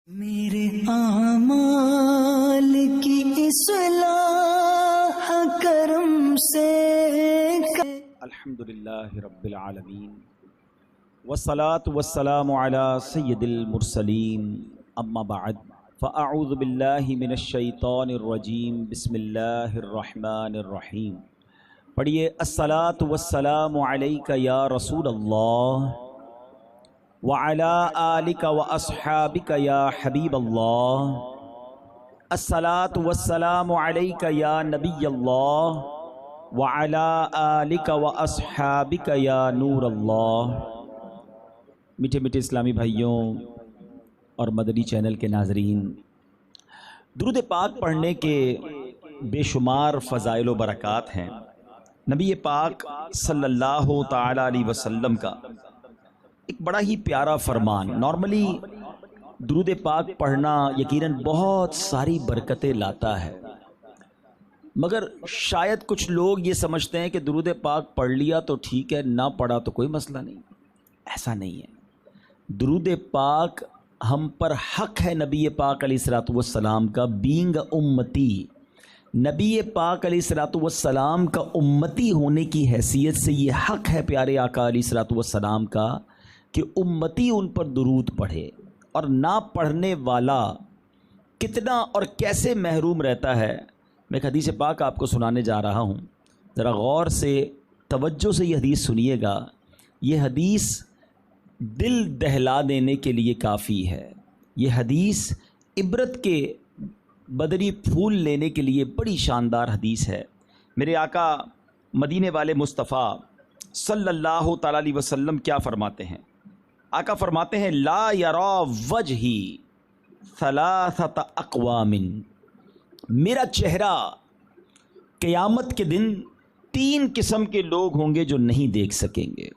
میرے اعمال کی اصلاح کرم سے الحمدللہ رب العالمین والصلاة والسلام علی سید المرسلین اما بعد فاعوذ باللہ من الشیطان الرجیم بسم اللہ الرحمن الرحیم. پڑھیے الصلاة والسلام علیک یا رسول اللہ وعلی آلک واصحابک یا حبیب اللہ. الصلاة والسلام علیک یا نبی اللہ وعلی آلک واصحابک یا نور اللہ. میٹھے میٹھے اسلامی بھائیوں اور مدنی چینل کے ناظرین، درود پاک پڑھنے کے بے شمار فضائل و برکات ہیں. نبی پاک صلی اللہ تعالی علیہ وسلم کا ایک بڑا ہی پیارا فرمان. نارملی درود پاک پڑھنا یقیناً بہت ساری برکتیں لاتا ہے، مگر شاید کچھ لوگ یہ سمجھتے ہیں کہ درود پاک پڑھ لیا تو ٹھیک ہے، نہ پڑھا تو کوئی مسئلہ نہیں. ایسا نہیں ہے. درود پاک ہم پر حق ہے نبی پاک علیہ الصلوۃ والسلام کا. بینگ امتی، نبی پاک علیہ الصلوۃ والسلام کا امتی ہونے کی حیثیت سے یہ حق ہے پیارے آقا علیہ الصلوۃ والسلام کا کہ امتی ان پر درود پڑھے. اور نہ پڑھنے والا کتنا اور کیسے محروم رہتا ہے. میں ایک حدیث پاک آپ کو سنانے جا رہا ہوں، ذرا غور سے توجہ سے یہ حدیث سنیے گا. یہ حدیث دل دہلا دینے کے لیے کافی ہے. یہ حدیث عبرت کے بدری پھول لینے کے لیے بڑی شاندار حدیث ہے. میرے آقا مدینے والے مصطفیٰ صلی اللہ تعالی علیہ وسلم کیا فرماتے ہیں؟ آقا فرماتے ہیں لا یرا وجہی ثلاثۃ اقوام، میرا چہرہ قیامت کے دن تین قسم کے لوگ ہوں گے جو نہیں دیکھ سکیں گے.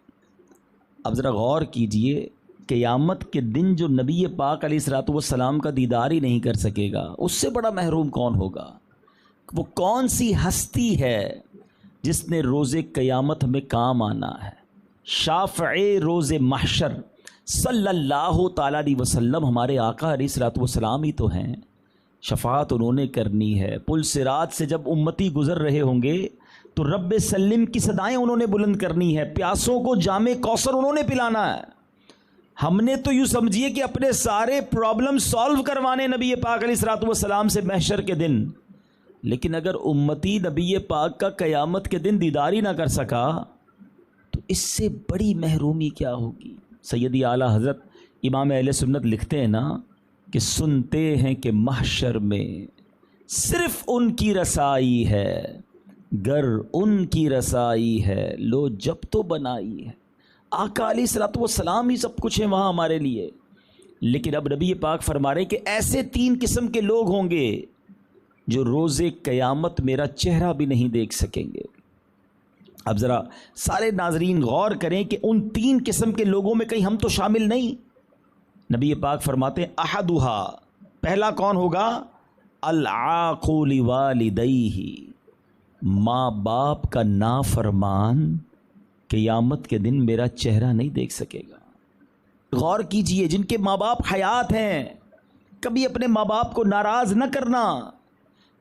اب ذرا غور کیجئے، قیامت کے دن جو نبی پاک علیہ الصلوۃ والسلام کا دیدار ہی نہیں کر سکے گا، اس سے بڑا محروم کون ہوگا؟ وہ کون سی ہستی ہے جس نے روز قیامت میں کام آنا ہے؟ شافع روز محشر صلی اللہ تعالیٰ علیہ وسلم ہمارے آقا علیہ الصلوۃ والسلام ہی تو ہیں. شفاعت انہوں نے کرنی ہے. پل صراط سے جب امتی گزر رہے ہوں گے تو رب سلم کی صدائیں انہوں نے بلند کرنی ہے. پیاسوں کو جام کوثر انہوں نے پلانا ہے. ہم نے تو یوں سمجھیے کہ اپنے سارے پرابلم سالو کروانے نبی پاک علیہ الصلوۃ والسلام سے محشر کے دن. لیکن اگر امتی نبی پاک کا قیامت کے دن دیدار ہی نہ کر سکا تو اس سے بڑی محرومی کیا ہوگی؟ سیدی اعلیٰ حضرت امام اہل سنت لکھتے ہیں نا کہ سنتے ہیں کہ محشر میں صرف ان کی رسائی ہے، گر ان کی رسائی ہے لو جب تو بنائی ہے. آقا علیہ الصلوۃ والسلام ہی سب کچھ ہے وہاں ہمارے لیے. لیکن اب نبی پاک فرما رہے کہ ایسے تین قسم کے لوگ ہوں گے جو روز قیامت میرا چہرہ بھی نہیں دیکھ سکیں گے. اب ذرا سارے ناظرین غور کریں کہ ان تین قسم کے لوگوں میں کہیں ہم تو شامل نہیں. نبی پاک فرماتے ہیں احدھا، پہلا کون ہوگا؟ العاق لوالدیہ، ماں باپ کا نافرمان قیامت کے دن میرا چہرہ نہیں دیکھ سکے گا. غور کیجئے، جن کے ماں باپ حیات ہیں، کبھی اپنے ماں باپ کو ناراض نہ کرنا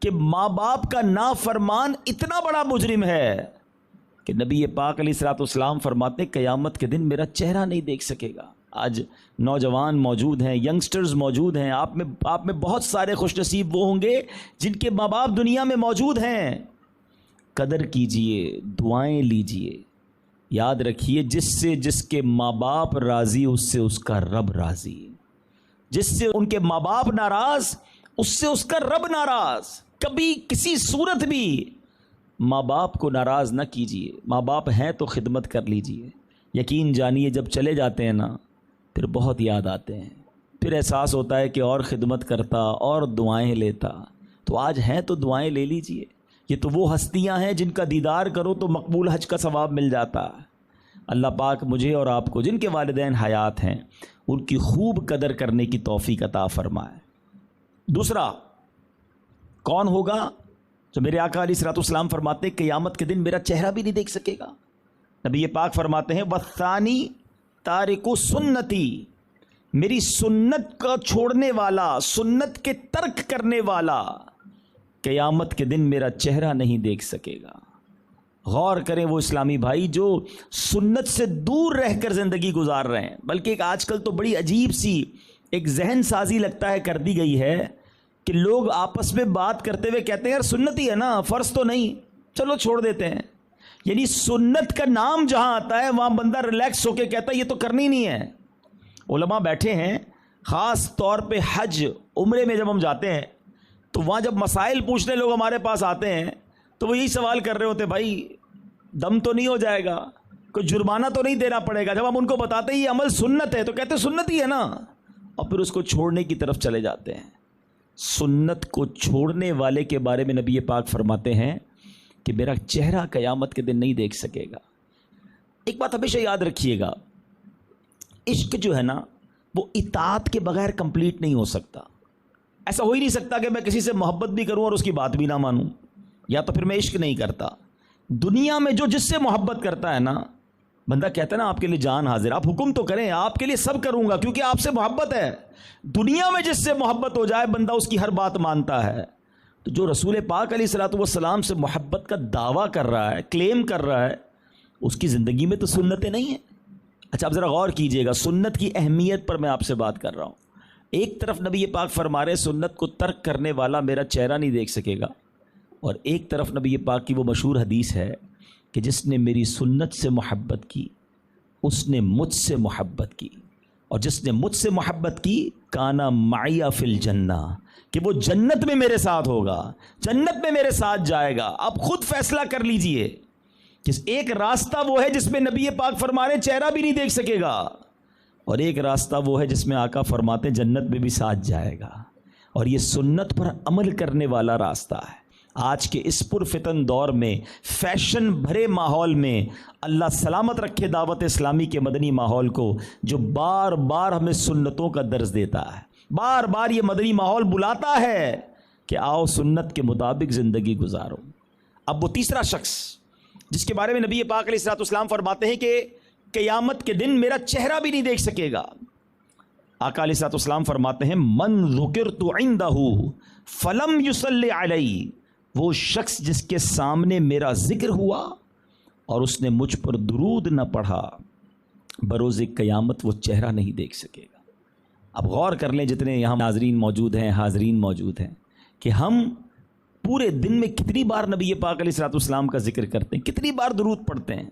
کہ ماں باپ کا نافرمان اتنا بڑا مجرم ہے کہ نبی پاک علیہ الصلوۃ والسلام فرماتے ہیں قیامت کے دن میرا چہرہ نہیں دیکھ سکے گا. آج نوجوان موجود ہیں، ینگسٹرز موجود ہیں، آپ میں بہت سارے خوش نصیب وہ ہوں گے جن کے ماں باپ دنیا میں موجود ہیں. قدر کیجئے، دعائیں لیجئے. یاد رکھیے جس کے ماں باپ راضی اس سے اس کا رب راضی، جس سے ان کے ماں باپ ناراض اس سے اس کا رب ناراض. کبھی کسی صورت بھی ماں باپ کو ناراض نہ کیجئے. ماں باپ ہیں تو خدمت کر لیجئے. یقین جانیے جب چلے جاتے ہیں نا پھر بہت یاد آتے ہیں، پھر احساس ہوتا ہے کہ اور خدمت کرتا اور دعائیں لیتا. تو آج ہیں تو دعائیں لے لیجئے. یہ تو وہ ہستیاں ہیں جن کا دیدار کرو تو مقبول حج کا ثواب مل جاتا. اللہ پاک مجھے اور آپ کو جن کے والدین حیات ہیں ان کی خوب قدر کرنے کی توفیق عطا فرمائے. دوسرا کون ہوگا؟ جو میرے آقا علیہ الصلوۃ والسلام فرماتے ہیں قیامت کے دن میرا چہرہ بھی نہیں دیکھ سکے گا. نبی پاک فرماتے ہیں والثانی تارک سنتی، میری سنت کا چھوڑنے والا، سنت کے ترک کرنے والا قیامت کے دن میرا چہرہ نہیں دیکھ سکے گا۔ غور کریں وہ اسلامی بھائی جو سنت سے دور رہ کر زندگی گزار رہے ہیں، بلکہ ایک آج کل تو بڑی عجیب سی ایک ذہن سازی لگتا ہے کر دی گئی ہے کہ لوگ آپس میں بات کرتے ہوئے کہتے ہیں یار سنت ہی ہے نا، فرض تو نہیں، چلو چھوڑ دیتے ہیں۔ یعنی سنت کا نام جہاں آتا ہے وہاں بندہ ریلیکس ہو کے کہتا ہے یہ تو کرنی نہیں ہے۔ علماء بیٹھے ہیں، خاص طور پہ حج عمرے میں جب ہم جاتے ہیں تو وہاں جب مسائل پوچھنے لوگ ہمارے پاس آتے ہیں تو وہ یہی سوال کر رہے ہوتے، بھائی دم تو نہیں ہو جائے گا، کوئی جرمانہ تو نہیں دینا پڑے گا؟ جب ہم ان کو بتاتے ہیں یہ عمل سنت ہے تو کہتے ہیں سنت ہی ہے نا، اور پھر اس کو چھوڑنے کی طرف چلے جاتے ہیں۔ سنت کو چھوڑنے والے کے بارے میں نبی پاک فرماتے ہیں کہ میرا چہرہ قیامت کے دن نہیں دیکھ سکے گا۔ ایک بات ہمیشہ یاد رکھیے گا، عشق جو ہے نا وہ اطاعت کے بغیر کمپلیٹ نہیں ہو سکتا۔ ایسا ہو ہی نہیں سکتا کہ میں کسی سے محبت بھی کروں اور اس کی بات بھی نہ مانوں، یا تو پھر میں عشق نہیں کرتا۔ دنیا میں جو جس سے محبت کرتا ہے نا، بندہ کہتا ہے نا آپ کے لیے جان حاضر، آپ حکم تو کریں، آپ کے لیے سب کروں گا کیونکہ آپ سے محبت ہے۔ دنیا میں جس سے محبت ہو جائے بندہ اس کی ہر بات مانتا ہے۔ تو جو رسول پاک علیہ الصلوۃ والسلام سے محبت کا دعویٰ کر رہا ہے، کلیم کر رہا ہے، اس کی زندگی میں تو سنتیں نہیں ہیں۔ اچھا اب ذرا غور کیجئے گا، سنت کی اہمیت پر میں آپ سے بات کر رہا ہوں۔ ایک طرف نبی پاک فرما رہے سنت کو ترک کرنے والا میرا چہرہ نہیں دیکھ سکے گا، اور ایک طرف نبی پاک کی وہ مشہور حدیث ہے کہ جس نے میری سنت سے محبت کی اس نے مجھ سے محبت کی، اور جس نے مجھ سے محبت کی کانا معی فی الجنہ، کہ وہ جنت میں میرے ساتھ ہوگا، جنت میں میرے ساتھ جائے گا۔ اب خود فیصلہ کر لیجئے کہ ایک راستہ وہ ہے جس میں نبی پاک فرما رہے چہرہ بھی نہیں دیکھ سکے گا، اور ایک راستہ وہ ہے جس میں آقا فرماتے جنت میں بھی ساتھ جائے گا، اور یہ سنت پر عمل کرنے والا راستہ ہے۔ آج کے اس پرفتن دور میں، فیشن بھرے ماحول میں، اللہ سلامت رکھے دعوت اسلامی کے مدنی ماحول کو، جو بار بار ہمیں سنتوں کا درس دیتا ہے، بار بار یہ مدنی ماحول بلاتا ہے کہ آؤ سنت کے مطابق زندگی گزارو۔ اب وہ تیسرا شخص جس کے بارے میں نبی پاک علیہ الصلوۃ والسلام فرماتے ہیں کہ قیامت کے دن میرا چہرہ بھی نہیں دیکھ سکے گا، آقا علیہ الصلوۃ والسلام فرماتے ہیں من ذکرت عندہ فلم یصلی علی، وہ شخص جس کے سامنے میرا ذکر ہوا اور اس نے مجھ پر درود نہ پڑھا، بروز قیامت وہ چہرہ نہیں دیکھ سکے گا۔ اب غور کر لیں جتنے یہاں ناظرین موجود ہیں، حاضرین موجود ہیں، کہ ہم پورے دن میں کتنی بار نبی پاک علیہ الصلوۃ والسلام کا ذکر کرتے ہیں، کتنی بار درود پڑھتے ہیں۔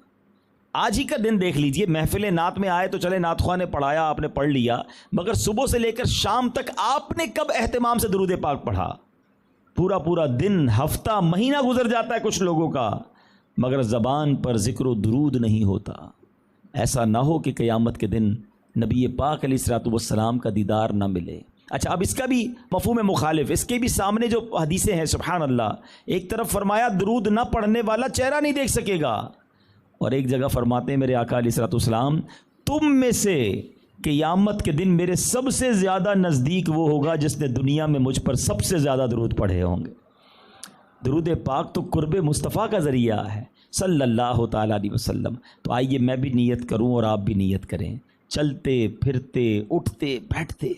آج ہی کا دن دیکھ لیجئے، محفل نعت میں آئے تو چلے نعت خواہ نے پڑھایا، آپ نے پڑھ لیا، مگر صبح سے لے کر شام تک آپ نے کب اہتمام سے درود پاک پڑھا؟ پورا پورا دن، ہفتہ، مہینہ گزر جاتا ہے کچھ لوگوں کا، مگر زبان پر ذکر و درود نہیں ہوتا۔ ایسا نہ ہو کہ قیامت کے دن نبی پاک علیہ الصلوۃ والسلام کا دیدار نہ ملے۔ اچھا اب اس کا بھی مفہوم مخالف، اس کے بھی سامنے جو حدیثیں ہیں، سبحان اللہ، ایک طرف فرمایا درود نہ پڑھنے والا چہرہ نہیں دیکھ سکے گا، اور ایک جگہ فرماتے ہیں میرے آقا علیہ الصلوۃ والسلام تم میں سے قیامت کے دن میرے سب سے زیادہ نزدیک وہ ہوگا جس نے دنیا میں مجھ پر سب سے زیادہ درود پڑھے ہوں گے۔ درود پاک تو قرب مصطفیٰ کا ذریعہ ہے صلی اللہ تعالیٰ علیہ وسلم۔ تو آئیے میں بھی نیت کروں اور آپ بھی نیت کریں، چلتے پھرتے اٹھتے بیٹھتے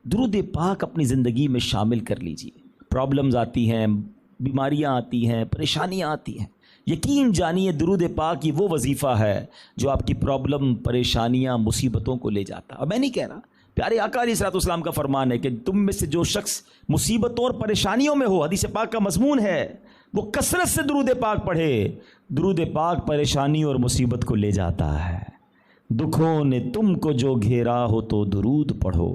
درود پاک اپنی زندگی میں شامل کر لیجئے۔ پرابلمز آتی ہیں، بیماریاں آتی ہیں، پریشانیاں آتی ہیں، یقین جانیے درود پاک یہ وہ وظیفہ ہے جو آپ کی پرابلم، پریشانیاں، مصیبتوں کو لے جاتا ہے۔ اور میں نہیں کہہ رہا، پیارے آقا علیہ الصلوۃ والسلام کا فرمان ہے کہ تم میں سے جو شخص مصیبتوں اور پریشانیوں میں ہو، حدیث پاک کا مضمون ہے، وہ کثرت سے درود پاک پڑھے۔ درود پاک پریشانی اور مصیبت کو لے جاتا ہے۔ دکھوں نے تم کو جو گھیرا ہو تو درود پڑھو،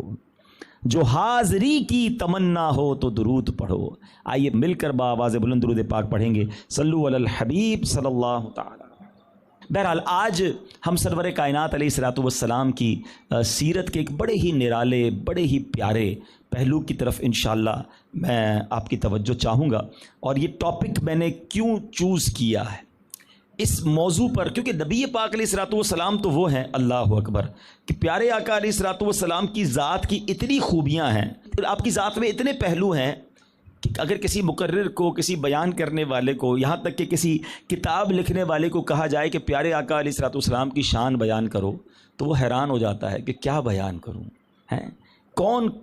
جو حاضری کی تمنا ہو تو درود پڑھو۔ آئیے مل کر بآواز بلند درود پاک پڑھیں گے، صلو علی الحبیب صلی اللہ تعالی۔ بہرحال آج ہم سرور کائنات علیہ الصلوۃ والسلام کی سیرت کے ایک بڑے ہی نرالے، بڑے ہی پیارے پہلو کی طرف انشاءاللہ میں آپ کی توجہ چاہوں گا۔ اور یہ ٹاپک میں نے کیوں چوز کیا ہے اس موضوع پر، کیونکہ نبی پاک علیہ الصلوۃ والسلام تو وہ ہیں، اللہ اکبر، کہ پیارے آقا علیہ الصلوۃ والسلام کی ذات کی اتنی خوبیاں ہیں، آپ کی ذات میں اتنے پہلو ہیں کہ اگر کسی مقرر کو، کسی بیان کرنے والے کو، یہاں تک کہ کسی کتاب لکھنے والے کو کہا جائے کہ پیارے آقا علیہ الصلوۃ والسلام کی شان بیان کرو، تو وہ حیران ہو جاتا ہے کہ کیا بیان کروں۔ ہیں؟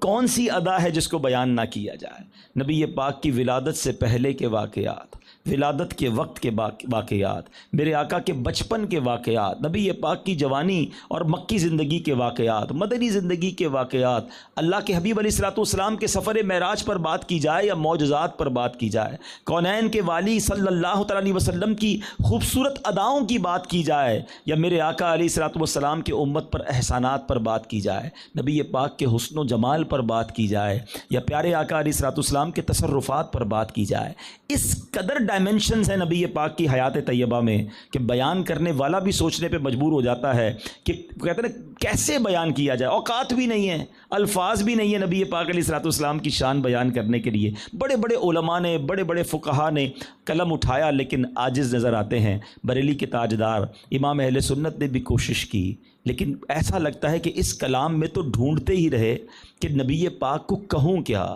کون سی ادا ہے جس کو بیان نہ کیا جائے؟ نبی پاک کی ولادت سے پہلے کے واقعات، ولادت کے وقت کے واقعات، میرے آقا کے بچپن کے واقعات، نبی پاک کی جوانی اور مکی زندگی کے واقعات، مدنی زندگی کے واقعات، اللہ کے حبیب علیہ الصلوۃ والسلام کے سفر معراج پر بات کی جائے یا معجزات پر بات کی جائے، کونین کے والی صلی اللہ تعالیٰ علیہ وسلم کی خوبصورت اداؤں کی بات کی جائے، یا میرے آقا علیہ الصلوۃ والسلام کے امت پر احسانات پر بات کی جائے، نبی پاک کے حسن و جمال پر بات کی جائے، یا پیارے آقا علیہ الصلوۃ والسلام کے تصرفات پر بات کی جائے، اس قدر ڈائمنشنز ہیں نبی پاک کی حیات طیبہ میں کہ بیان کرنے والا بھی سوچنے پہ مجبور ہو جاتا ہے کہ کہتے ہیں کیسے بیان کیا جائے، اوقات بھی نہیں ہیں، الفاظ بھی نہیں ہیں نبی پاک علیہ الصلوۃ والسلام کی شان بیان کرنے کے لیے۔ بڑے بڑے علماء نے، بڑے بڑے فقہا نے قلم اٹھایا لیکن عاجز نظر آتے ہیں۔ بریلی کے تاجدار امام اہل سنت نے بھی کوشش کی، لیکن ایسا لگتا ہے کہ اس کلام میں تو ڈھونڈتے ہی رہے کہ نبی پاک کو کہوں کیا۔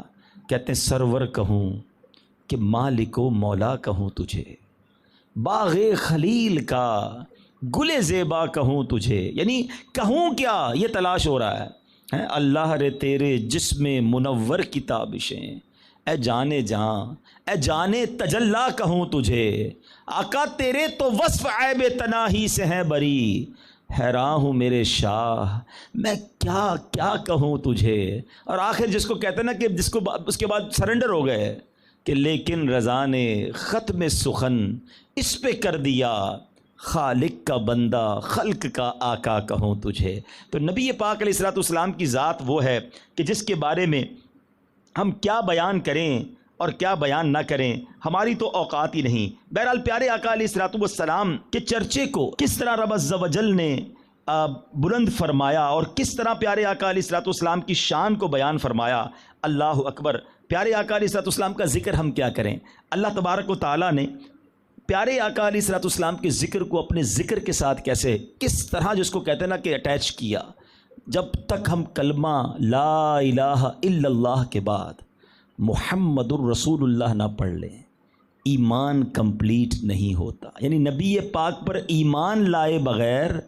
کہتے ہیں سرور کہوں کہ مالک و مولا کہوں تجھے، باغ خلیل کا گل زیبا کہوں تجھے، یعنی کہوں کیا یہ تلاش ہو رہا ہے۔ اللہ رے تیرے جسم منور کی تابشیں، اے جانے جاں اے جانے تجلا کہوں تجھے، آقا تیرے تو وصف عیب تناہی سے ہیں بری، حیران ہوں میرے شاہ میں کیا کیا کہوں تجھے۔ اور آخر جس کو کہتے ہیں نا کہ جس کو اس کے بعد سرنڈر ہو گئے کہ لیکن رضا نے ختم سخن اس پہ کر دیا، خالق کا بندہ خلق کا آقا کہوں تجھے۔ تو نبی پاک علیہ الصلوۃ والسلام کی ذات وہ ہے کہ جس کے بارے میں ہم کیا بیان کریں اور کیا بیان نہ کریں، ہماری تو اوقات ہی نہیں۔ بہرحال پیارے آقا علیہ الصلوۃ والسلام کے چرچے کو کس طرح رب عز و جل نے بلند فرمایا اور کس طرح پیارے آقا علیہ الصلوۃ والسلام کی شان کو بیان فرمایا، اللہ اکبر۔ پیارے آقا علیہ الصلوۃ والسلام کا ذکر ہم کیا کریں، اللہ تبارک و تعالیٰ نے پیارے آقا علیہ الصلوۃ والسلام کے ذکر کو اپنے ذکر کے ساتھ کیسے کس طرح جس کو کہتے ہیں نا کہ اٹیچ کیا۔ جب تک ہم کلمہ لا الہ الا اللہ کے بعد محمد الرسول اللہ نہ پڑھ لیں، ایمان کمپلیٹ نہیں ہوتا۔ یعنی نبی پاک پر ایمان لائے بغیر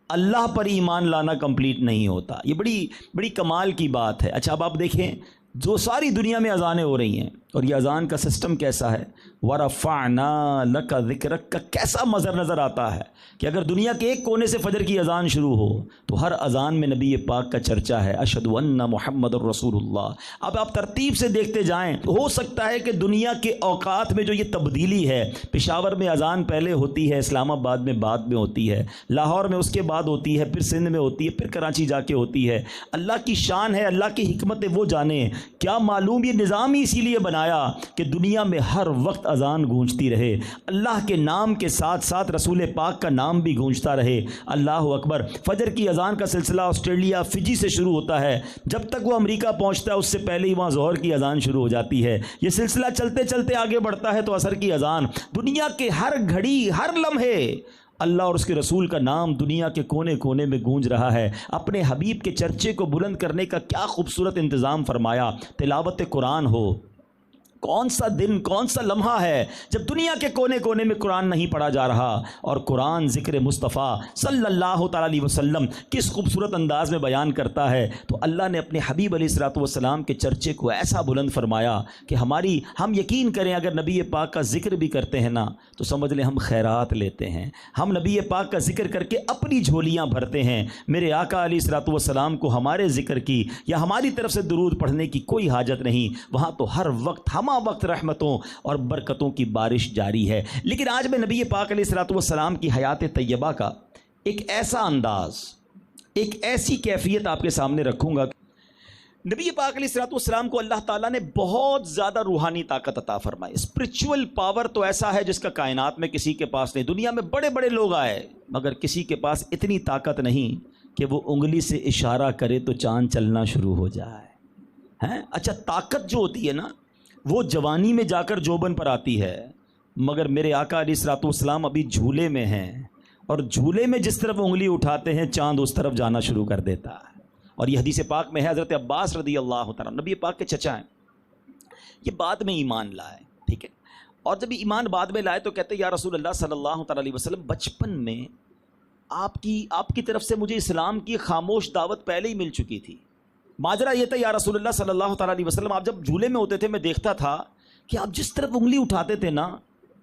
اللہ پر ایمان لانا کمپلیٹ نہیں ہوتا۔ یہ بڑی کمال کی بات ہے۔ اچھا اب آپ دیکھیں جو ساری دنیا میں اذانیں ہو رہی ہیں، اور یہ اذان کا سسٹم کیسا ہے، وَرَفَعْنَا لَكَ ذِكْرَكَ کا کیسا مظہر نظر آتا ہے کہ اگر دنیا کے ایک کونے سے فجر کی اذان شروع ہو تو ہر اذان میں نبی پاک کا چرچا ہے، اشہد ان محمد الرسول اللہ۔ اب آپ ترتیب سے دیکھتے جائیں تو ہو سکتا ہے کہ دنیا کے اوقات میں جو یہ تبدیلی ہے، پشاور میں اذان پہلے ہوتی ہے، اسلام آباد میں بعد میں ہوتی ہے، لاہور میں اس کے بعد ہوتی ہے، پھر سندھ میں ہوتی ہے، پھر کراچی جا کے ہوتی ہے۔ اللہ کی شان ہے، اللہ کی حکمت ہے، وہ جانے کیا معلوم یہ نظام ہی اسی لیے بنایا کہ دنیا میں ہر وقت اذان گونجتی رہے، اللہ کے نام کے ساتھ ساتھ رسول پاک کا نام بھی گونجتا رہے۔ اللہ اکبر۔ فجر کی اذان کا سلسلہ آسٹریلیا فجی سے شروع ہوتا ہے، جب تک وہ امریکہ پہنچتا ہے اس سے پہلے ہی وہاں ظہر کی اذان شروع ہو جاتی ہے۔ یہ سلسلہ چلتے چلتے آگے بڑھتا ہے تو عصر کی اذان۔ دنیا کے ہر گھڑی ہر لمحے اللہ اور اس کے رسول کا نام دنیا کے کونے کونے میں گونج رہا ہے۔ اپنے حبیب کے چرچے کو بلند کرنے کا کیا خوبصورت انتظام فرمایا۔ تلاوت قرآن ہو، کون سا دن کون سا لمحہ ہے جب دنیا کے کونے کونے میں قرآن نہیں پڑھا جا رہا، اور قرآن ذکر مصطفیٰ صلی اللہ تعالیٰ علیہ وسلم کس خوبصورت انداز میں بیان کرتا ہے۔ تو اللہ نے اپنے حبیب علیہ الصلوۃ والسلام کے چرچے کو ایسا بلند فرمایا کہ ہم یقین کریں اگر نبی پاک کا ذکر بھی کرتے ہیں نا تو سمجھ لیں ہم خیرات لیتے ہیں، ہم نبی پاک کا ذکر کر کے اپنی جھولیاں بھرتے ہیں۔ میرے آقا علیہ الصلوۃ والسلام کو ہمارے ذکر کی یا ہماری طرف سے درود پڑھنے کی کوئی حاجت نہیں، وہاں تو ہر وقت وقت رحمتوں اور برکتوں کی بارش جاری ہے۔ لیکن آج میں نبی پاک علیہ الصلوۃ والسلام کی حیات طیبہ کا ایک ایسا انداز، ایک ایسی کیفیت آپ کے سامنے رکھوں گا۔ نبی پاک علیہ الصلوۃ والسلام کو اللہ تعالیٰ نے بہت زیادہ روحانی طاقت عطا فرمائی، اسپرچول پاور تو ایسا ہے جس کا کائنات میں کسی کے پاس نہیں۔ دنیا میں بڑے بڑے لوگ آئے مگر کسی کے پاس اتنی طاقت نہیں کہ وہ انگلی سے اشارہ کرے تو چاند چلنا شروع ہو جائے۔ اچھا طاقت جو ہوتی ہے نا وہ جوانی میں جا کر جوبن پر آتی ہے، مگر میرے آقا علیہ الصلوۃ والسلام ابھی جھولے میں ہیں، اور جھولے میں جس طرف انگلی اٹھاتے ہیں چاند اس طرف جانا شروع کر دیتا ہے۔ اور یہ حدیث پاک میں ہے، حضرت عباس رضی اللہ تعالیٰ نبی پاک کے چچا ہیں، یہ بعد میں ایمان لائے، ٹھیک ہے، اور جب ایمان بعد میں لائے تو کہتے یا رسول اللہ صلی اللہ تعالیٰ علیہ وسلم بچپن میں آپ کی طرف سے مجھے اسلام کی خاموش دعوت پہلے ہی مل چکی تھی، ماجرا یہ تھا یا رسول اللہ صلی اللہ تعالیٰ علیہ وسلم، آپ جب جھولے میں ہوتے تھے میں دیکھتا تھا کہ آپ جس طرف انگلی اٹھاتے تھے نا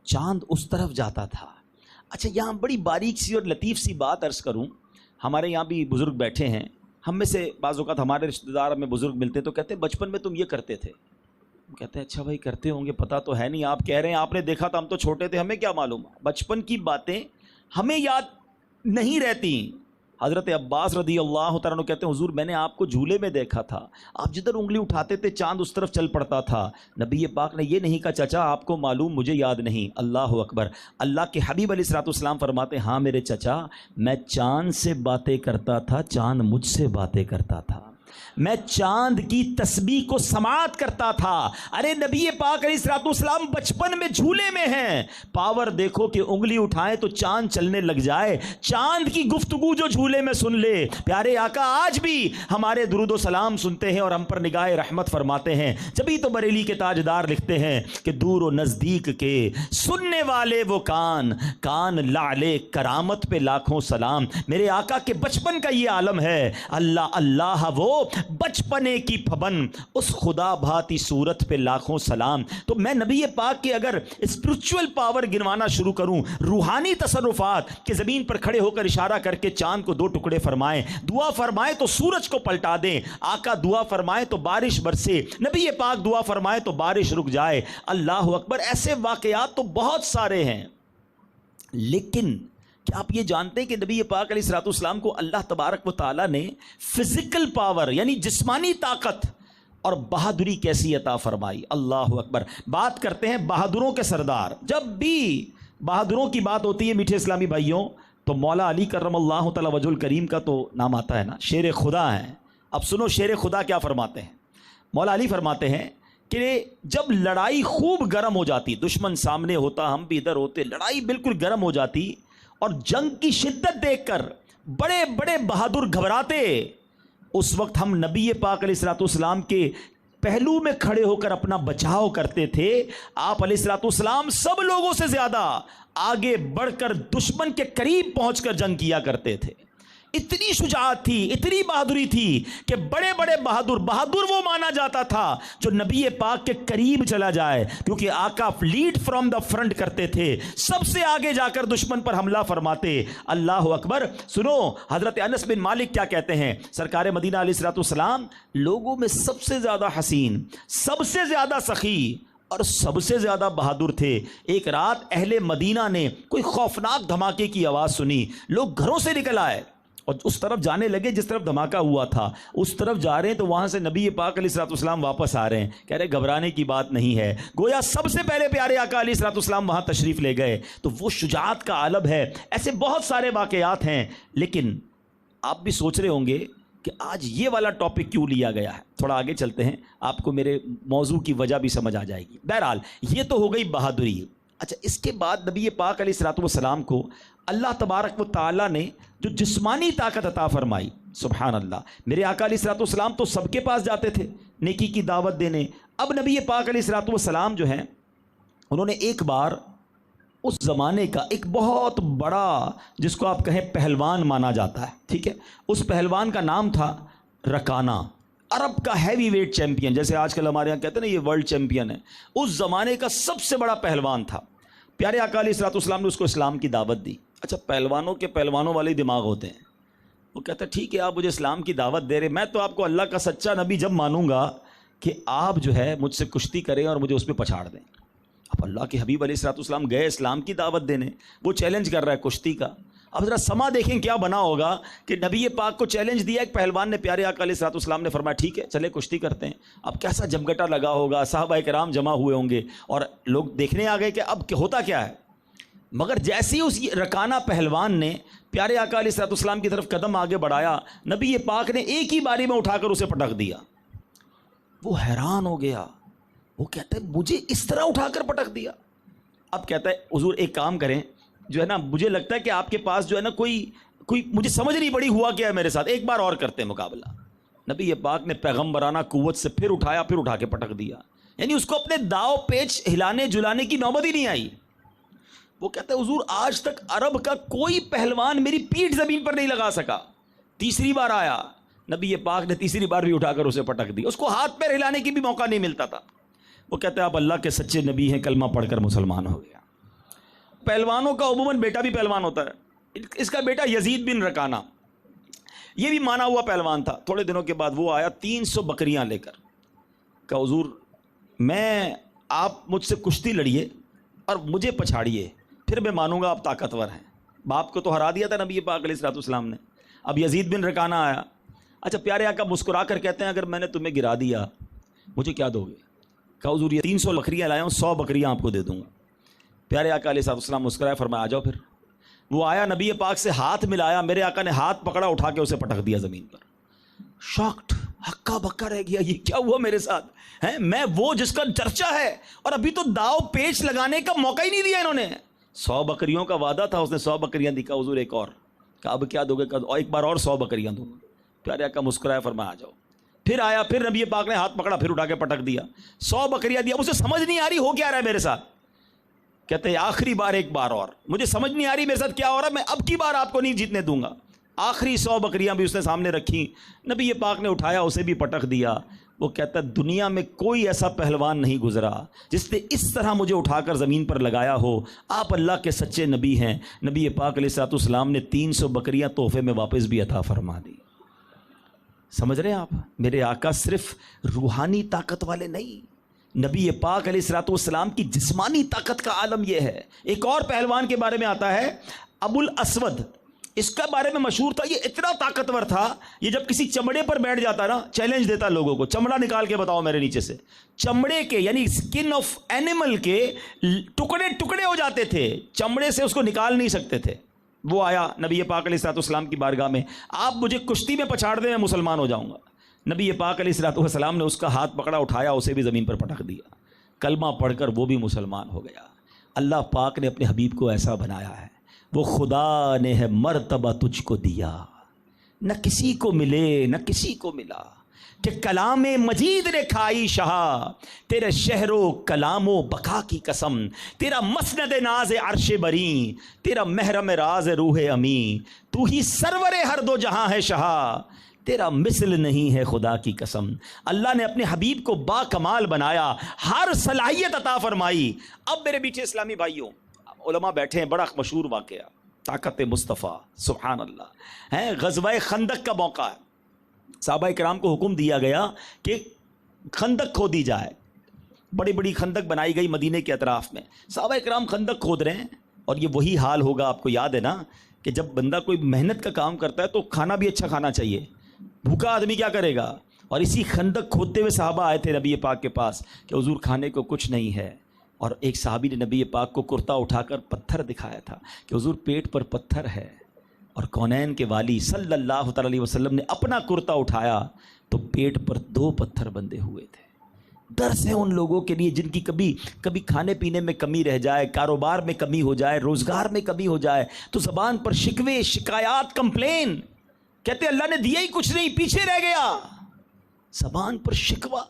چاند اس طرف جاتا تھا۔ اچھا یہاں بڑی باریک سی اور لطیف سی بات عرض کروں، ہمارے یہاں بھی بزرگ بیٹھے ہیں، ہم میں سے بعض اوقات ہمارے رشتہ دار ہمیں بزرگ ملتے تو کہتے ہیں بچپن میں تم یہ کرتے تھے، کہتے ہیں اچھا بھائی کرتے ہوں گے، پتہ تو ہے نہیں، آپ کہہ رہے ہیں آپ نے دیکھا تھا، ہم تو چھوٹے تھے ہمیں کیا معلوم، بچپن کی باتیں ہمیں یاد نہیں رہتی۔ حضرت عباس رضی اللہ تعالیٰ عنہ کہتے ہیں حضور میں نے آپ کو جھولے میں دیکھا تھا، آپ جدھر انگلی اٹھاتے تھے چاند اس طرف چل پڑتا تھا۔ نبی پاک نے یہ نہیں کہا چچا آپ کو معلوم مجھے یاد نہیں، اللہ اکبر۔ اللہ کے حبیب علیہ الصلوۃ والسلام فرماتے ہاں میرے چچا میں چاند سے باتیں کرتا تھا، چاند مجھ سے باتیں کرتا تھا، میں چاند کی تسبیح کو سماعت کرتا تھا۔ ارے نبی پاک علیہ الصلوۃ والسلام بچپن میں جھولے میں ہیں، پاور دیکھو کہ انگلی اٹھائیں تو چاند چلنے لگ جائے، چاند کی گفتگو جو جھولے میں سن لے۔ پیارے آقا آج بھی ہمارے درود و سلام سنتے ہیں اور ہم پر نگاہ رحمت فرماتے ہیں، جبھی تو بریلی کے تاجدار لکھتے ہیں کہ دور و نزدیک کے سننے والے وہ کان، کان لعلے کرامت پہ لاکھوں سلام۔ میرے آقا کے بچپن کا یہ عالم ہے، اللہ اللہ وہ بچپنے کی پھبن اس خدا بھاتی صورت پہ لاکھوں سلام۔ تو میں نبی پاک کے اگر اسپرچول پاور گنوانا شروع کروں، روحانی تصرفات کہ زمین پر کھڑے ہو کر اشارہ کر کے چاند کو دو ٹکڑے فرمائیں، دعا فرمائیں تو سورج کو پلٹا دیں، آقا دعا فرمائیں تو بارش برسے، نبی پاک دعا فرمائیں تو بارش رک جائے، اللہ اکبر۔ ایسے واقعات تو بہت سارے ہیں، لیکن کیا آپ یہ جانتے ہیں کہ نبی پاک علیہ الصلوۃ والسلام کو اللہ تبارک و تعالیٰ نے فزیکل پاور یعنی جسمانی طاقت اور بہادری کیسی عطا فرمائی؟ اللہ اکبر۔ بات کرتے ہیں بہادروں کے سردار، جب بھی بہادروں کی بات ہوتی ہے میٹھے اسلامی بھائیوں تو مولا علی کرم اللہ تعالی وجہ الکریم کا تو نام آتا ہے نا، شیر خدا ہیں۔ اب سنو شیر خدا کیا فرماتے ہیں، مولا علی فرماتے ہیں کہ جب لڑائی خوب گرم ہو جاتی، دشمن سامنے ہوتا ہم بھی ادھر ہوتے، لڑائی بالکل گرم ہو جاتی اور جنگ کی شدت دیکھ کر بڑے بڑے بہادر گھبراتے، اس وقت ہم نبی پاک علیہ الصلوۃ والسلام کے پہلو میں کھڑے ہو کر اپنا بچاؤ کرتے تھے۔ آپ علیہ الصلوۃ والسلام سب لوگوں سے زیادہ آگے بڑھ کر دشمن کے قریب پہنچ کر جنگ کیا کرتے تھے۔ اتنی شجاعت تھی، اتنی بہادری تھی کہ بڑے بڑے بہادر وہ مانا جاتا تھا جو نبی پاک کے قریب چلا جائے، کیونکہ آقا لیڈ فرام دا فرنٹ کرتے تھے، سب سے آگے جا کر دشمن پر حملہ فرماتے۔ اللہ اکبر۔ سنو حضرت انس بن مالک کیا کہتے ہیں، سرکار مدینہ علیہ الصلوۃ والسلام لوگوں میں سب سے زیادہ حسین، سب سے زیادہ سخی اور سب سے زیادہ بہادر تھے۔ ایک رات اہل مدینہ نے کوئی خوفناک دھماکے کی آواز سنی، لوگ گھروں سے نکل آئے اور اس طرف جانے لگے جس طرف دھماکہ ہوا تھا، اس طرف جا رہے ہیں تو وہاں سے نبی پاک علیہ الصلوۃ والسلام واپس آ رہے ہیں، کہہ رہے گھبرانے کی بات نہیں ہے، گویا سب سے پہلے پیارے آقا علیہ الصلوۃ والسلام وہاں تشریف لے گئے۔ تو وہ شجاعت کا عالم ہے۔ ایسے بہت سارے واقعات ہیں، لیکن آپ بھی سوچ رہے ہوں گے کہ آج یہ والا ٹاپک کیوں لیا گیا ہے۔ تھوڑا آگے چلتے ہیں، آپ کو میرے موضوع کی وجہ بھی سمجھ آ جائے گی۔ بہرحال یہ تو ہو گئی بہادری۔ اچھا اس کے بعد نبی پاک علیہ الصلوۃ والسلام کو اللہ تبارک و تعالیٰ نے جو جسمانی طاقت عطا فرمائی، سبحان اللہ۔ میرے آقا علیہ الصلوۃ والسلام تو سب کے پاس جاتے تھے نیکی کی دعوت دینے، اب نبی پاک علیہ الصلوۃ والسلام جو ہیں انہوں نے ایک بار اس زمانے کا ایک بہت بڑا جس کو آپ کہیں پہلوان مانا جاتا ہے، ٹھیک ہے، اس پہلوان کا نام تھا رکانہ، عرب کا ہیوی ویٹ چیمپئن، جیسے آج کل ہمارے یہاں کہتے ہیں نا یہ ورلڈ چیمپئن ہے، اس زمانے کا سب سے بڑا پہلوان تھا۔ پیارے آقا علیہ الصلوۃ والسلام نے اس کو اسلام کی دعوت دی۔ اچھا پہلوانوں کے پہلوانوں والے دماغ ہوتے ہیں، وہ کہتا ہے ٹھیک ہے آپ مجھے اسلام کی دعوت دے رہے، میں تو آپ کو اللہ کا سچا نبی جب مانوں گا کہ آپ جو ہے مجھ سے کشتی کریں اور مجھے اس پہ پچھاڑ دیں۔ اب اللہ کے حبیب علیہ الصلوۃ والسلام گئے اسلام کی دعوت دینے، وہ چیلنج کر رہا ہے کشتی کا۔ اب ذرا سما دیکھیں کیا بنا ہوگا کہ نبی پاک کو چیلنج دیا ایک پہلوان نے، پیارے آقا علیہ الصلوۃ والسلام نے فرمایا ٹھیک ہے چلے کشتی کرتے ہیں۔ اب کیسا جمگٹا لگا ہوگا، صحابہ کرام جمع ہوئے ہوں گے اور لوگ دیکھنے آ گئے کہ اب ہوتا کیا ہے۔ مگر جیسے ہی اس رکانہ پہلوان نے پیارے آقا علیہ الصلوۃ والسلام کی طرف قدم آگے بڑھایا، نبی پاک نے ایک ہی باری میں اٹھا کر اسے پٹک دیا۔ وہ حیران ہو گیا، وہ کہتا ہے مجھے اس طرح اٹھا کر پٹک دیا۔ اب کہتا ہے حضور ایک کام کریں، جو ہے نا مجھے لگتا ہے کہ آپ کے پاس جو ہے نا کوئی مجھے سمجھ نہیں پڑی ہوا کیا ہے میرے ساتھ، ایک بار اور کرتے ہیں مقابلہ۔ نبی پاک نے پیغمبرانہ قوت سے پھر اٹھایا، پھر اٹھا کے پٹک دیا، یعنی اس کو اپنے داؤ پیچ ہلانے جلانے کی نوبت ہی نہیں آئی۔ وہ کہتا ہے حضور آج تک عرب کا کوئی پہلوان میری پیٹھ زمین پر نہیں لگا سکا۔ تیسری بار آیا، نبی پاک نے تیسری بار بھی اٹھا کر اسے پٹک دی. اس کو ہاتھ پیر ہلانے کی بھی موقع نہیں ملتا تھا. وہ کہتے ہیں آپ اللہ کے سچے نبی ہیں, کلمہ پڑھ کر مسلمان ہو گیا. پہلوانوں کا عموماً بیٹا بھی پہلوان ہوتا ہے. اس کا بیٹا یزید بن رکانہ, یہ بھی مانا ہوا پہلوان تھا. تھوڑے دنوں کے بعد وہ آیا 300 بکریاں لے کر, کہ حضور میں آپ مجھ سے کشتی لڑیے اور مجھے پچھاڑیے, پھر میں مانوں گا آپ طاقتور ہیں. باپ کو تو ہرا دیا تھا نبی پاک علیہ الصلوۃ والسلام نے. اب یزید بن رکانہ آیا. اچھا پیارے آقا مسکرا کر کہتے ہیں اگر میں نے تمہیں گرا دیا مجھے کیا دو گے؟ کہا حضور یہ 300 بکریاں لایا ہوں, 100 بکریاں آپ کو دے دوں گا. پیارے آقا علیہ الصلوۃ والسلام مسکرائے, فرمایا آ جاؤ. پھر وہ آیا, نبی پاک سے ہاتھ ملایا, میرے آقا نے ہاتھ پکڑا, اٹھا کے اسے پٹک دیا زمین پر. شاکڈ, ہکا بکا رہ گیا, یہ کیا ہوا میرے ساتھ ہیں؟ میں وہ جس کا چرچا ہے اور ابھی تو داؤ پیچ لگانے کا موقع ہی نہیں دیا انہوں نے. 100 بکریوں کا وعدہ تھا, اس نے 100 بکریاں دی. کہا حضور ایک اور. کہا اب کیا دو گے؟ اور ایک بار اور 100 بکریاں دوں گا. پیارے آقا مسکرایا, فرمایا آ جاؤ. پھر آیا, پھر نبی پاک نے ہاتھ پکڑا, پھر اٹھا کے پٹک دیا. 100 بکریاں دیا. اسے سمجھ نہیں آ رہی ہو کیا رہا ہے میرے ساتھ. کہتے ہیں آخری بار ایک بار اور, مجھے سمجھ نہیں آ رہی میرے ساتھ کیا ہو رہا ہے, میں اب کی بار آپ کو نہیں جیتنے دوں گا. آخری 100 بکریاں بھی اس نے سامنے رکھی. نبی پاک نے اٹھایا, اسے بھی پٹک دیا. وہ کہتا ہے دنیا میں کوئی ایسا پہلوان نہیں گزرا جس نے اس طرح مجھے اٹھا کر زمین پر لگایا ہو. آپ اللہ کے سچے نبی ہیں. نبی پاک علیہ الصلوۃ والسلام نے 300 بکریاں تحفے میں واپس بھی عطا فرما دی. سمجھ رہے ہیں آپ, میرے آقا صرف روحانی طاقت والے نہیں, نبی پاک علیہ الصلوۃ والسلام کی جسمانی طاقت کا عالم یہ ہے. ایک اور پہلوان کے بارے میں آتا ہے, ابو الاسود. اس کا بارے میں مشہور تھا, یہ اتنا طاقتور تھا, یہ جب کسی چمڑے پر بیٹھ جاتا نا, چیلنج دیتا لوگوں کو, چمڑا نکال کے بتاؤ میرے نیچے سے. چمڑے کے یعنی اسکن آف اینیمل کے ٹکڑے ٹکڑے ہو جاتے تھے, چمڑے سے اس کو نکال نہیں سکتے تھے. وہ آیا نبی پاک علیہ الصلوۃ والسلام کی بارگاہ میں, آپ مجھے کشتی میں پچھاڑ دیں میں مسلمان ہو جاؤں گا. نبی پاک علیہ الصلوۃ والسلام نے اس کا ہاتھ پکڑا, اٹھایا, اسے بھی زمین پر پٹک دیا. کلمہ پڑھ کر وہ بھی مسلمان ہو گیا. اللہ پاک نے اپنے حبیب کو ایسا بنایا ہے, وہ خدا نے ہے مرتبہ تجھ کو دیا, نہ کسی کو ملے نہ کسی کو ملا, کہ کلام مجید نے کھائی شہا, تیرے شہر و کلام و بقا کی قسم, تیرا مسند ناز عرش بری, تیرا محرم راز روح امی, تو ہی سرور ہر دو جہاں ہے شہا, تیرا مثل نہیں ہے خدا کی قسم. اللہ نے اپنے حبیب کو با کمال بنایا, ہر صلاحیت عطا فرمائی. اب میرے بیٹے اسلامی بھائیوں, علماء بیٹھے ہیں, بڑا مشہور واقعہ, طاقت مصطفیٰ, سبحان اللہ ہیں. غزوہ خندق کا موقع ہے. صحابہ کرام کو حکم دیا گیا کہ خندق کھودی جائے. بڑی بڑی خندق بنائی گئی مدینے کے اطراف میں. صحابہ کرام خندق کھود رہے ہیں, اور یہ وہی حال ہوگا, آپ کو یاد ہے نا کہ جب بندہ کوئی محنت کا کام کرتا ہے تو کھانا بھی اچھا کھانا چاہیے, بھوکا آدمی کیا کرے گا. اور اسی خندق کھودتے ہوئے صحابہ آئے تھے نبی پاک کے پاس کہ حضور کھانے کو کچھ نہیں ہے. اور ایک صحابی نے نبی پاک کو کرتا اٹھا کر پتھر دکھایا تھا کہ حضور پیٹ پر پتھر ہے, اور کونین کے والی صلی اللہ تعالی علیہ وسلم نے اپنا کرتا اٹھایا تو پیٹ پر 2 پتھر بندھے ہوئے تھے. درس ہے ان لوگوں کے لیے جن کی کبھی کھانے پینے میں کمی رہ جائے, کاروبار میں کمی ہو جائے, روزگار میں کمی ہو جائے, تو زبان پر شکوے, شکایات, کمپلین, کہتے اللہ نے دیا ہی کچھ نہیں, پیچھے رہ گیا. زبان پر شکوہ,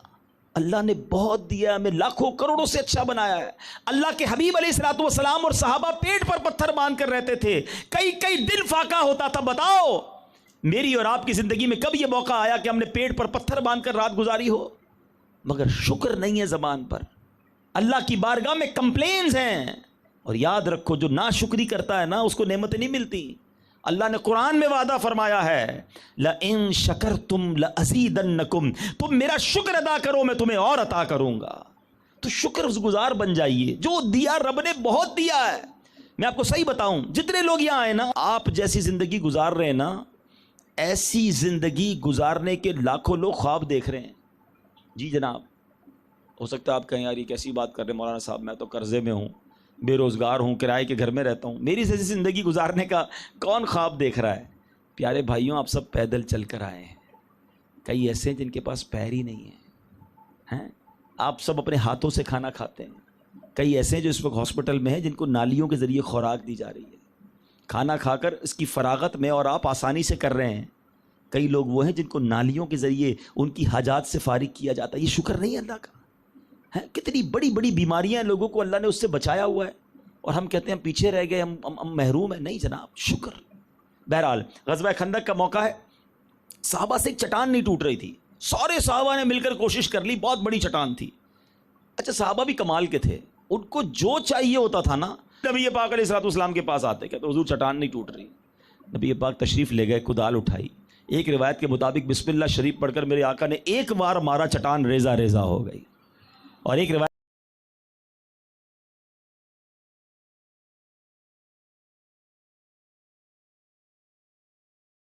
اللہ نے بہت دیا, ہمیں لاکھوں کروڑوں سے اچھا بنایا ہے. اللہ کے حبیب علیہ الصلوۃ والسلام اور صحابہ پیٹ پر پتھر باندھ کر رہتے تھے, کئی دل فاقہ ہوتا تھا. بتاؤ میری اور آپ کی زندگی میں کب یہ موقع آیا کہ ہم نے پیٹ پر پتھر باندھ کر رات گزاری ہو؟ مگر شکر نہیں ہے زبان پر, اللہ کی بارگاہ میں کمپلینز ہیں. اور یاد رکھو جو ناشکری کرتا ہے نا اس کو نعمتیں نہیں ملتی. اللہ نے قرآن میں وعدہ فرمایا ہے, لَإِن شَكَرْتُمْ لَأَزِيدَنَّكُمْ, تم میرا شکر ادا کرو میں تمہیں اور عطا کروں گا. تو شکر گزار بن جائیے, جو دیا رب نے بہت دیا ہے. میں آپ کو صحیح بتاؤں, جتنے لوگ یہاں آئے نا, آپ جیسی زندگی گزار رہے ہیں نا, ایسی زندگی گزارنے کے لاکھوں لوگ خواب دیکھ رہے ہیں. جی جناب, ہو سکتا ہے آپ کہیں یار یہ کیسی بات کر رہے ہیں مولانا صاحب, میں تو قرضے میں ہوں, بے روزگار ہوں, کرائے کے گھر میں رہتا ہوں, میری جیسی زندگی گزارنے کا کون خواب دیکھ رہا ہے؟ پیارے بھائیوں, آپ سب پیدل چل کر آئے ہیں. کئی ایسے ہیں جن کے پاس پیر ہی نہیں ہیں. آپ سب اپنے ہاتھوں سے کھانا کھاتے ہیں. کئی ایسے ہیں جو اس وقت ہاسپٹل میں ہیں جن کو نالیوں کے ذریعے خوراک دی جا رہی ہے. کھانا کھا کر اس کی فراغت میں اور آپ آسانی سے کر رہے ہیں. کئی لوگ وہ ہیں جن کو نالیوں کے ذریعے ان کی حاجات سے فارغ کیا جاتا ہے. یہ شکر نہیں ہے اللہ کا؟ کتنی بڑی بڑی بیماریاں لوگوں کو اللہ نے اس سے بچایا ہوا ہے, اور ہم کہتے ہیں ہم پیچھے رہ گئے, ہم محروم ہیں. نہیں جناب, شکر. بہرحال غزوہ خندق کا موقع ہے. صحابہ سے ایک چٹان نہیں ٹوٹ رہی تھی. سارے صحابہ نے مل کر کوشش کر لی, بہت بڑی چٹان تھی. اچھا صحابہ بھی کمال کے تھے, ان کو جو چاہیے ہوتا تھا نا, نبی پاک علیہ الصلوۃ والسلام کے پاس آتے کہ حضور چٹان نہیں ٹوٹ رہی. نبی پاک تشریف لے گئے, کدال اٹھائی, ایک روایت کے مطابق بسم اللہ شریف پڑھ کر میرے آقا نے ایک بار مارا, چٹان ریزہ ریزہ ہو گئی. اور ایک روایت